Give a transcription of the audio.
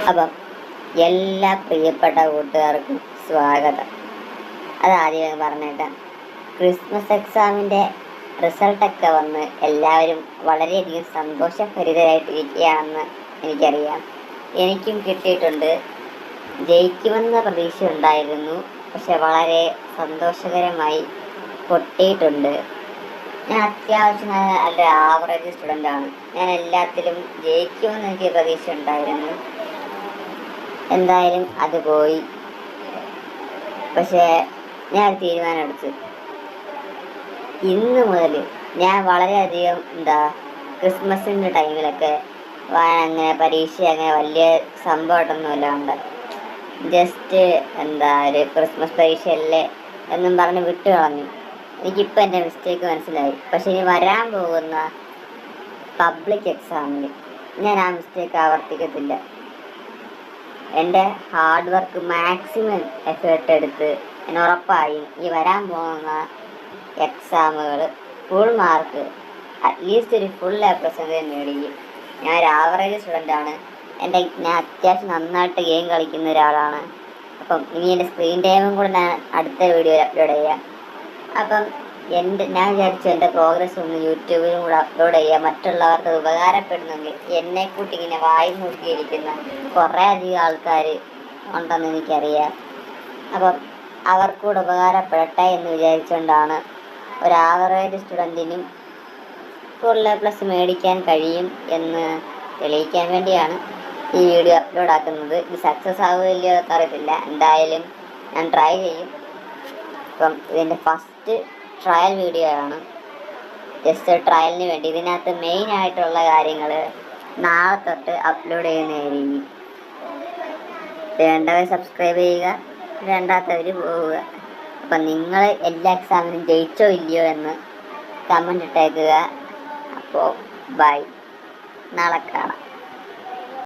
അപ്പം എല്ലാ പ്രിയപ്പെട്ട കൂട്ടുകാർക്കും സ്വാഗതം. അതാദ്യമേ പറഞ്ഞേക്കാം, ക്രിസ്മസ് എക്സാമിൻ്റെ റിസൾട്ടൊക്കെ വന്ന് എല്ലാവരും വളരെയധികം സന്തോഷഭരിതരായിട്ടിരിക്കുകയാണെന്ന് എനിക്കറിയാം. എനിക്കും കിട്ടിയിട്ടുണ്ട്. ജയിക്കുമെന്ന പ്രതീക്ഷ ഉണ്ടായിരുന്നു, പക്ഷെ വളരെ സന്തോഷകരമായി പൊട്ടിയിട്ടുണ്ട്. ഞാൻ അത്യാവശ്യം നല്ല ആവറേജ് സ്റ്റുഡൻ്റാണ്. ഞാൻ എല്ലാത്തിലും ജയിക്കുമെന്ന് എനിക്ക് പ്രതീക്ഷ ഉണ്ടായിരുന്നു. എന്തായാലും അത് പോയി. പക്ഷേ ഞാൻ ഒരു തീരുമാനമെടുത്തു. ഇന്ന് മുതൽ ഞാൻ വളരെയധികം ക്രിസ്മസിൻ്റെ ടൈമിലൊക്കെ അങ്ങനെ പരീക്ഷ അങ്ങനെ വലിയ സംഭവമായിട്ടൊന്നുമല്ല ഉണ്ട്. ജസ്റ്റ് ഒരു ക്രിസ്മസ് പരീക്ഷയല്ലേ എന്നും പറഞ്ഞ് വിട്ടു കളഞ്ഞു. എനിക്കിപ്പോൾ എൻ്റെ മിസ്റ്റേക്ക് മനസ്സിലായി. പക്ഷെ ഇനി വരാൻ പോകുന്ന പബ്ലിക് എക്സാമിൽ ഞാൻ ആ മിസ്റ്റേക്ക് ആവർത്തിക്കത്തില്ല. എൻ്റെ ഹാർഡ് വർക്ക് മാക്സിമം എഫേർട്ട് എടുത്ത് ഞാൻ ഉറപ്പായും ഈ വരാൻ പോകുന്ന എക്സാമുകൾ ഫുൾ മാർക്ക്, അറ്റ്ലീസ്റ്റ് ഒരു ഫുൾ A+ മേടിക്കും. ഞാൻ ഒരു ആവറേജ് സ്റ്റുഡൻ്റാണ്. ഞാൻ അത്യാവശ്യം നന്നായിട്ട് ഗെയിം കളിക്കുന്ന ഒരാളാണ്. അപ്പം ഇനി എൻ്റെ സ്ക്രീൻ ടൈമും കൂടെ ഞാൻ അടുത്ത വീഡിയോയിൽ അപ്ലോഡ് ചെയ്യാം. അപ്പം ഞാൻ വിചാരിച്ചു എൻ്റെ പ്രോഗ്രസ് ഒന്ന് യൂട്യൂബിലും കൂടെ അപ്ലോഡ് ചെയ്യാം. മറ്റുള്ളവർക്ക് ഉപകാരപ്പെടുന്നെങ്കിൽ എന്നെക്കൂട്ടി ഇങ്ങനെ വായി നോക്കിയിരിക്കുന്ന കുറേ അധികം ആൾക്കാർ ഉണ്ടെന്ന് എനിക്കറിയാം. അപ്പം അവർക്കൂടെ ഉപകാരപ്പെടട്ടെ എന്ന് വിചാരിച്ചുകൊണ്ടാണ് ഒരു ആവറേജ് സ്റ്റുഡൻറ്റിനും ഫുൾ A+ മേടിക്കാൻ കഴിയും എന്ന് തെളിയിക്കാൻ വേണ്ടിയാണ് ഈ വീഡിയോ അപ്ലോഡ് ആക്കുന്നത്. ഇത് സക്സസ് ആവുകയില്ലയോ അറിയത്തില്ല. എന്തായാലും ഞാൻ ട്രൈ ചെയ്യും. അപ്പം ഇതിൻ്റെ ഫസ്റ്റ് ട്രയൽ വീഡിയോ ആണ്. ജസ്റ്റ് ട്രയലിന് വേണ്ടി. ഇതിനകത്ത് മെയിനായിട്ടുള്ള കാര്യങ്ങൾ നാളെ തൊട്ട് അപ്ലോഡ് ചെയ്യുന്നതായിരിക്കും. വേണ്ടവർ സബ്സ്ക്രൈബ് ചെയ്യുക, വേണ്ടാത്തവർ പോവുക. അപ്പം നിങ്ങൾ എല്ലാ എക്സാമിനും ജയിച്ചോ ഇല്ലയോ എന്ന് കമൻ്റ് ഇട്ടേക്കുക. അപ്പോൾ ബൈ, നാളെ കാണാം.